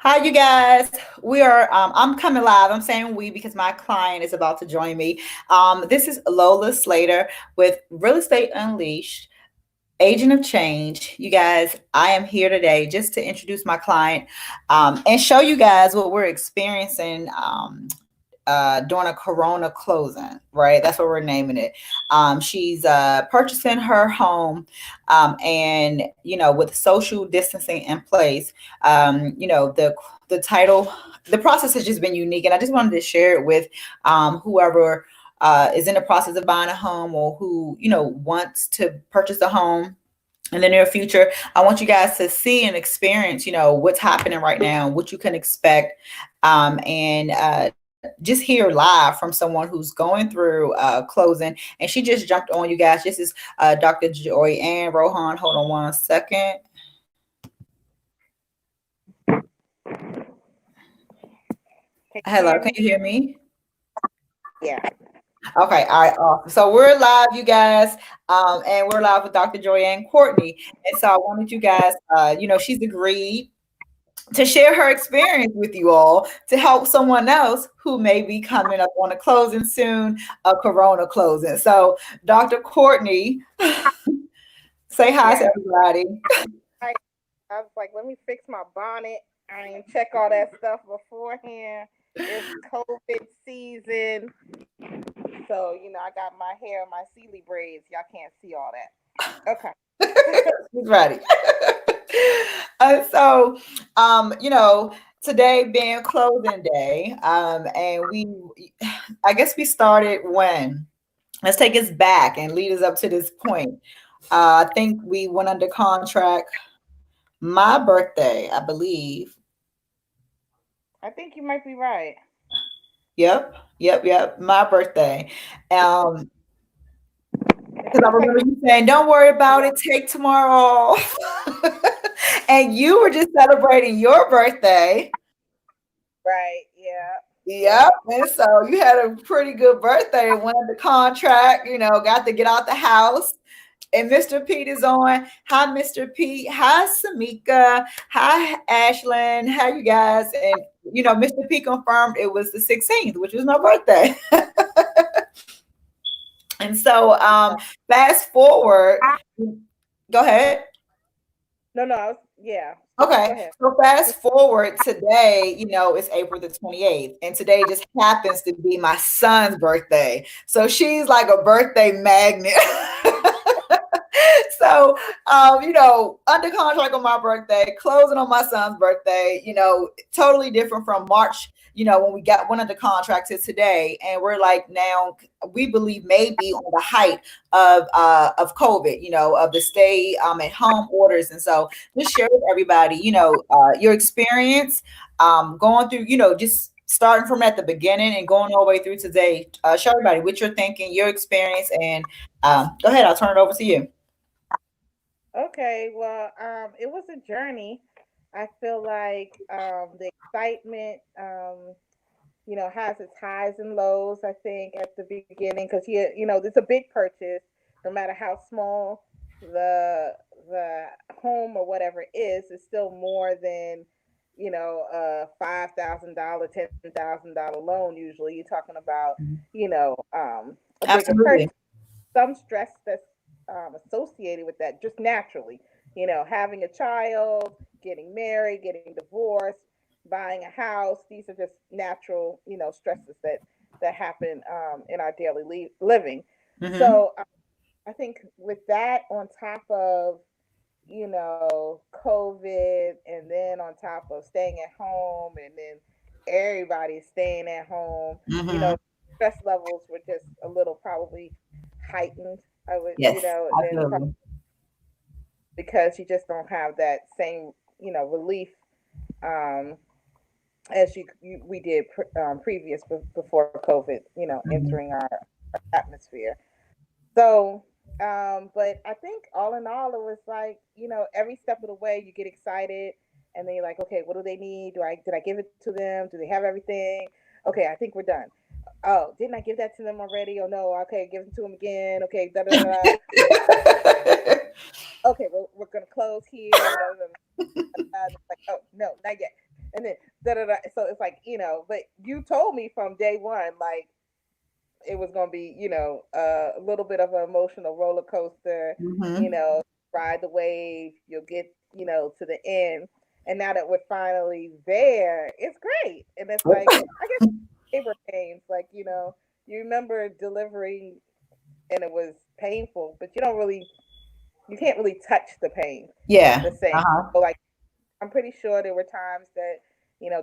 Hi, you guys. We are. I'm coming live. I'm saying we because my client is about to join me. This is Lola Slater with Real Estate Unleashed, Agent of Change. You guys, I am here today just to introduce my client and show you guys what we're experiencing. During a Corona closing, right? That's what we're naming it. She's purchasing her home, and with social distancing in place, the title, the process has just been unique, and I just wanted to share it with whoever is in the process of buying a home or who wants to purchase a home in the near future. I want you guys to see and experience, what's happening right now, what you can expect, and just hear live from someone who's going through closing. And she just jumped on, you guys. This is Dr. Joy Ann Rohan. Hold on one second. Hello, can you hear me? Yeah. Okay, all right, awesome. So we're live, you guys, and we're live with Dr. Joyanne Courtney. And so I wanted you guys, she's agreed to share her experience with you all to help someone else who may be coming up on a closing soon, a Corona closing. So, Dr. Courtney, say hi to Yeah. everybody. I was like, let me fix my bonnet. I didn't check all that stuff beforehand. It's COVID season. So, I got my hair, my Sealy braids. Y'all can't see all that. Okay. She's ready. So, today being closing day, and I guess we started when. Let's take us back and lead us up to this point. I think we went under contract my birthday, I believe. I think you might be right. Yep. My birthday. Um, because I remember you saying, "Don't worry about it. Take tomorrow off." And you were just celebrating your birthday. Right. Yeah. Yep. And so you had a pretty good birthday. Went under contract. Got to get out the house. And Mr. Pete is on. Hi, Mr. Pete. Hi, Samika. Hi, Ashlyn. How you guys? And Mr. Pete confirmed it was the 16th, which was my birthday. And so fast forward. Go ahead. No, yeah. Go Okay. ahead. So fast forward today, it's April the 28th. And today just happens to be my son's birthday. So she's like a birthday magnet. So, under contract on my birthday, closing on my son's birthday, totally different from March, when we went under contract to today. And we're like now, we believe maybe on the height of COVID, of the stay at home orders. And so just share with everybody, your experience going through, just starting from at the beginning and going all the way through today. Show everybody what you're thinking, your experience, and go ahead. I'll turn it over to you. Okay, well, it was a journey. I feel like the excitement, has its highs and lows. I think at the beginning, because it's a big purchase. No matter how small the home or whatever is still more than a $5,000, $10,000 loan. Usually, you're talking about a bigger purchase. Absolutely. Some stress that's associated with that just naturally. Having a child, getting married, getting divorced, buying a house. These are just natural, stresses that happen in our daily living. Hmm. So I think with that on top of COVID, and then on top of staying at home, and then everybody staying at home, Hmm. stress levels were just a little probably heightened. I would, Yes, and then absolutely. because you just don't have that same, relief um, as we did previous before COVID, Hmm. entering our atmosphere. So, but I think all in all, it was like, every step of the way you get excited, and then you're like, okay, what do they need? Did I give it to them? Do they have everything? Okay, I think we're done. Oh, didn't I give that to them already? Oh no, okay, give it to them again. Okay, da da da. Da. Okay, we're gonna close here. Da, da, da, da. Like, oh no, not yet. and then da da da. So it's like, but you told me from day one, like it was going to be, a little bit of an emotional roller coaster, you Hmm. know, ride the wave, you'll get, to the end. And now that we're finally there, it's great. And it's like, I guess labor pains, like, you remember delivering and it was painful, but you can't really touch the pain Yeah. the same. Uh-huh. So like, I'm pretty sure there were times that,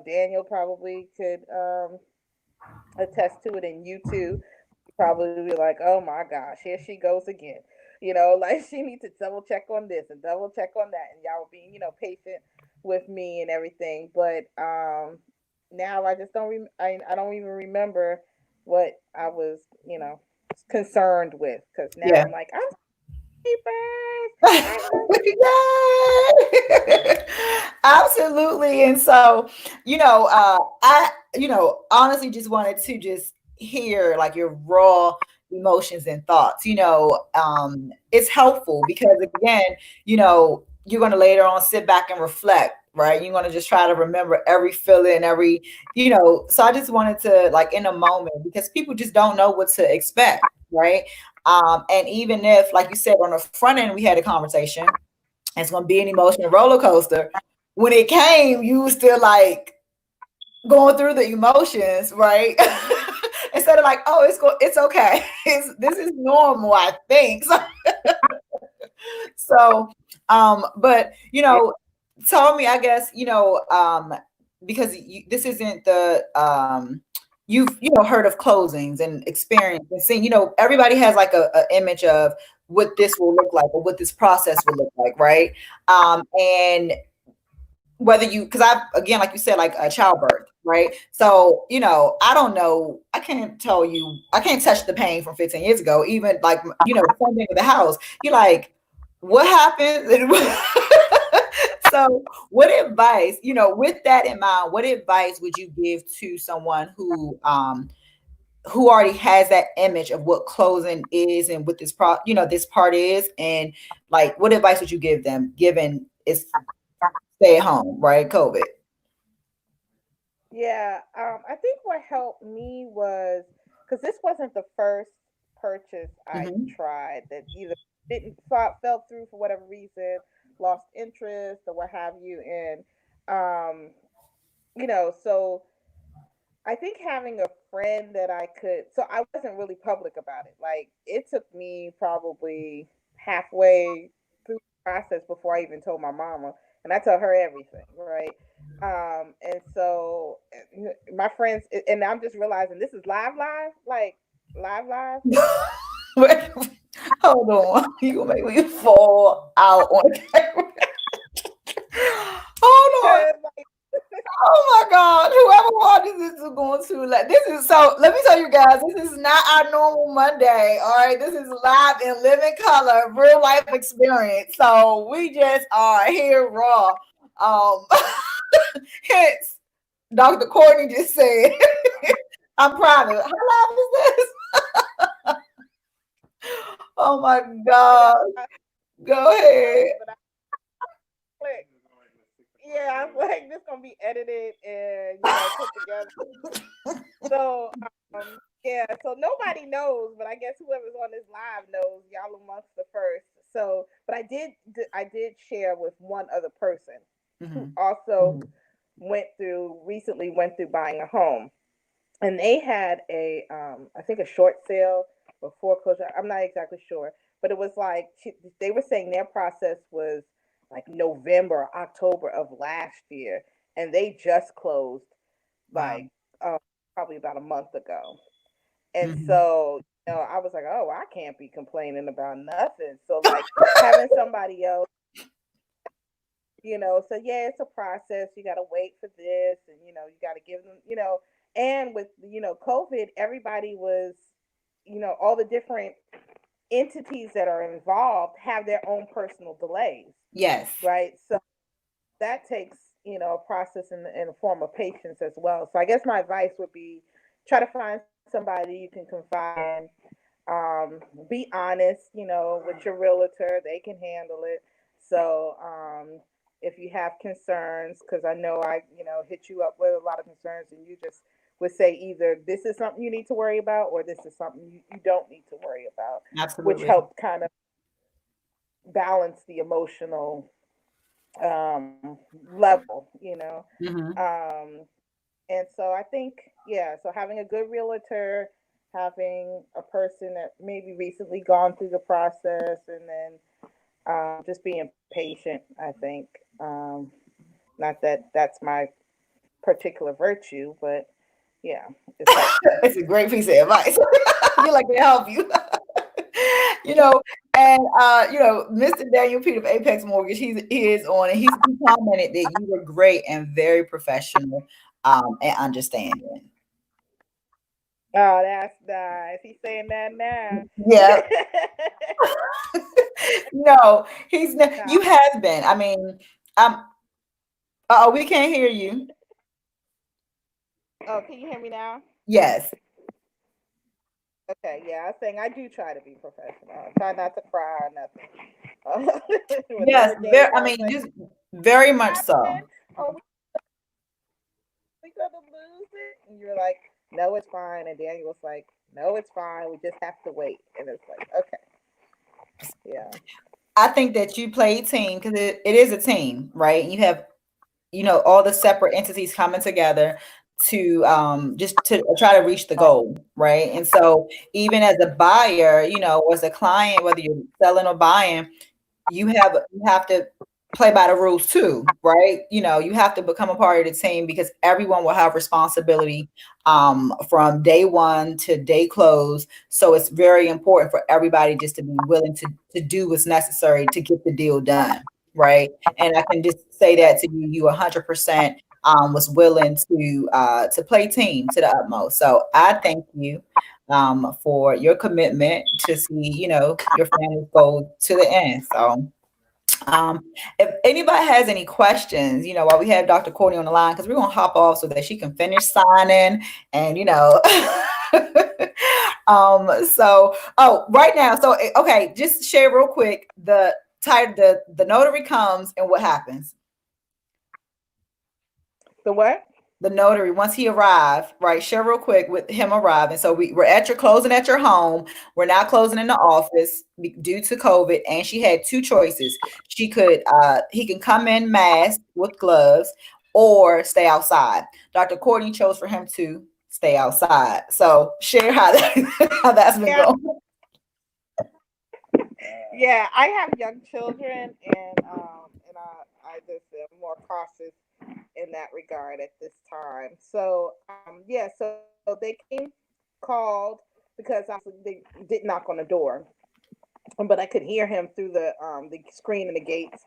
Daniel probably could attest to it, and you too probably be like, oh my gosh, here she goes again. Like she needs to double check on this and double check on that. And y'all being, patient with me and everything. But now I just I don't even remember what I was, concerned with. Because now Yeah. I'm like, I'm sleepers. I'm Yay! Absolutely. And so, I, honestly just wanted to just hear like your raw emotions and thoughts. It's helpful because again, you're going to later on sit back and reflect, right? You're going to just try to remember every feeling, so I just wanted to like in a moment because people just don't know what to expect, right? And even if, like you said, on the front end, we had a conversation, it's going to be an emotional roller coaster. When it came, you were still like going through the emotions, right? Instead of like, oh, it's okay. This is normal, I think. But tell me, I guess, because this isn't the you've heard of closings and experience and seen, everybody has like a image of what this will look like or what this process will look like, right? And whether you, because I, again, like you said, like a childbirth, right? So I don't know, I can't tell you, I can't touch the pain from 15 years ago. Even like the same thing with the house, you're like, what happened? So what advice, with that in mind, what advice would you give to someone who already has that image of what closing is and what this part is, and like what advice would you give them given it's stay at home, right? COVID. Yeah, I think what helped me was because this wasn't the first purchase I Hmm. tried that either didn't fell through for whatever reason, lost interest or what have you, and so I think having a friend that I could, so I wasn't really public about it. Like it took me probably halfway through the process before I even told my mama, and I tell her everything, right? And so my friends, and I'm just realizing this is live, like live. Wait, hold on. You gonna make me fall out on camera. Hold on. Cause like, Oh my God. Whoever watches this is going to like this is so let me tell you guys, this is not our normal Monday. All right. This is live in living color, real life experience. So we just are here raw. Um hence Dr. Courtney just said I'm private. How loud is this? Oh my you know, God. I Go ahead. but I click. Yeah, I was like, this gonna be edited and put together. So yeah, so nobody knows, but I guess whoever's on this live knows y'all amongst the first. So, but I did share with one other person who Mhm. also recently went through buying a home, and they had a I think a short sale or foreclosure. I'm not exactly sure, but it was like they were saying their process was like November, October of last year, and they just closed Wow. like probably about a month ago. And Mhm. so, I was like, oh, I can't be complaining about nothing. So, like, having somebody else, so yeah, it's a process. You got to wait for this, and, you got to give them, and with, COVID, everybody was, all the different entities that are involved have their own personal delays, Yes. right? So, that takes a process in a form of patience as well. So I guess my advice would be try to find somebody you can confide in. Be honest, with your realtor; they can handle it. So if if you have concerns, because I know I, hit you up with a lot of concerns, and you just would say either this is something you need to worry about or this is something you don't need to worry about, which Absolutely. helped kind of balance the emotional level, Hmm. Um, and so I think, yeah, so having a good realtor, having a person that maybe recently gone through the process, and then just being patient, I think. Not that that's my particular virtue, but yeah, it's helpful. It's a great piece of advice. You like to help you. you know, and Mr. Daniel Peter of Apex Mortgage, he is on, and he commented that you were great and very professional, and understanding. Oh, that's nice. He's saying that now. Yeah. No, he's not. Nah. You have been. I mean, um, oh, we can't hear you. Oh, can you hear me now? Yes. Okay, yeah, I was saying I do try to be professional. I try not to cry or nothing. Yes. Whenever Dave Very. I was mean, like, just very much so. happened? Oh, we gonna lose it? And you're like, no, it's fine. And Daniel was like, no, it's fine. We just have to wait. And it's like, okay, yeah. I think that you play team because it is a team, right? You have, all the separate entities coming together to just to try to reach the goal, right? And so even as a buyer, or as a client, whether you're selling or buying, you have to play by the rules too, right? You have to become a part of the team because everyone will have responsibility from day one to day close. So it's very important for everybody just to be willing to do what's necessary to get the deal done, right? And I can just say that to you, you 100% was willing to play team to the utmost. So I thank you for your commitment to see, your family's goal to the end. So if anybody has any questions, while we have Dr. Courtney on the line, because we're gonna hop off so that she can finish signing and right now, so okay, just share real quick the title, the notary comes and what happens. The what? The notary, once he arrived, right? Share real quick with him arriving. So we're at your closing at your home. We're now closing in the office due to COVID, and she had two choices. He can come in masked with gloves or stay outside. Dr. Courtney chose for him to stay outside. So share how that's been Yeah, going. yeah. I have young children, and I just am more cautious in that regard at this time. So yeah, so they came, called, because they did knock on the door, but I could hear him through the screen and the gates.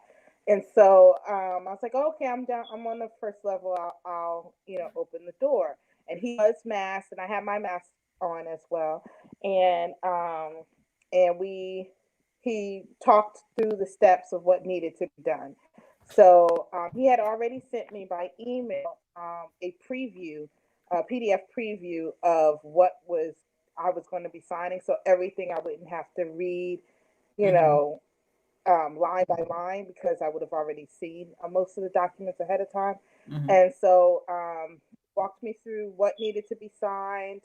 And so I was like, oh, okay, I'm down. I'm on the first level. I'll open the door. And he was masked, and I had my mask on as well. And he talked through the steps of what needed to be done. So he had already sent me by email a preview, a PDF preview of what was I was going to be signing. So everything I wouldn't have to read, you Mhm, know, line by line, because I would have already seen most of the documents ahead of time. mhm, And so walked me through what needed to be signed,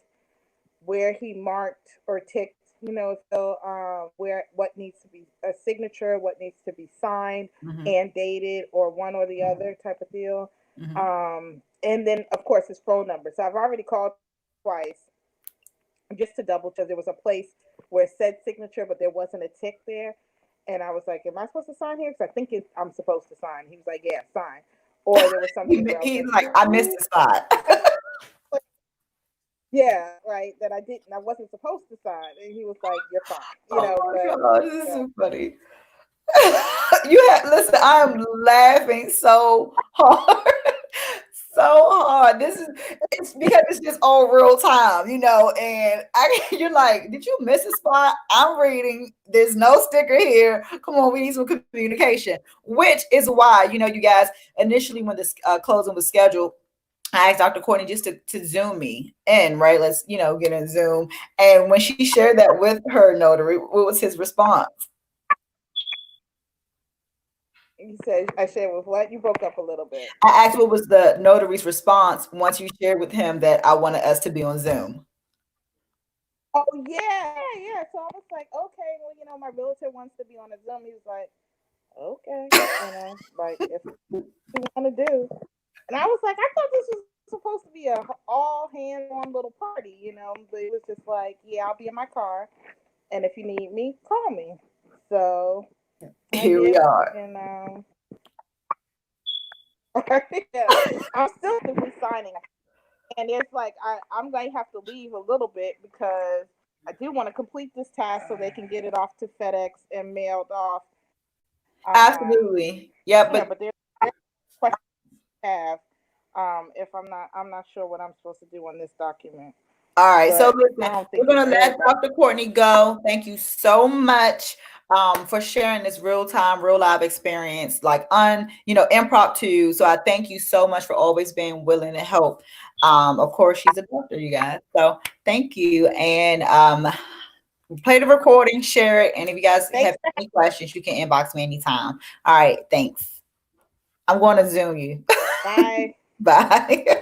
where he marked or ticked, so where what needs to be a signature, what needs to be signed mhm, and dated, or one or the other type of deal. mhm. And then of course his phone number. So I've already called twice just to double check. There was a place where it said signature, but there wasn't a tick there. And I was like, "Am I supposed to sign here? Because I think I'm supposed to sign." He was like, "Yeah, sign." Or there was something where I was He's like, like, I missed "Ooh, the spot. yeah, right, that I wasn't supposed to sign." And he was like, "You're fine," Oh my but God, this is yeah, so funny. Listen, I am laughing so hard. So hard. It's because it's just all real time, and you're like, did you miss a spot? I'm reading, there's no sticker here. Come on, we need some communication, which is why, you guys, initially when this closing was scheduled, I asked Dr. Courtney just to Zoom me in, right? Let's, get in Zoom. And when she shared that with her notary, what was his response? You said I shared with what? You broke up a little bit. I asked what was the notary's response once you shared with him that I wanted us to be on Zoom. Oh yeah. So I was like, okay, well, my realtor wants to be on a Zoom. He was like, okay, like if you want to do. And I was like, I thought this was supposed to be a all hands on little party, but it was just like, yeah, I'll be in my car, and if you need me, call me. So I Here we did, are. and yeah, I'm still signing, and it's like I'm going to have to leave a little bit because I do want to complete this task so they can get it off to FedEx and mailed off. Absolutely. Yeah, Yeah, but there's questions I have. If I'm not sure what I'm supposed to do on this document. All right. So But I listen, don't we're think gonna it's let everybody. Dr. Courtney go. Thank you so much for sharing this real time, real live experience, like impromptu. So I thank you so much for always being willing to help. Of course, she's a doctor, you guys. So thank you. And play the recording, share it. And if you guys Thanks. have any questions, you can inbox me anytime. All right, thanks. I'm going to Zoom you. Bye. Bye.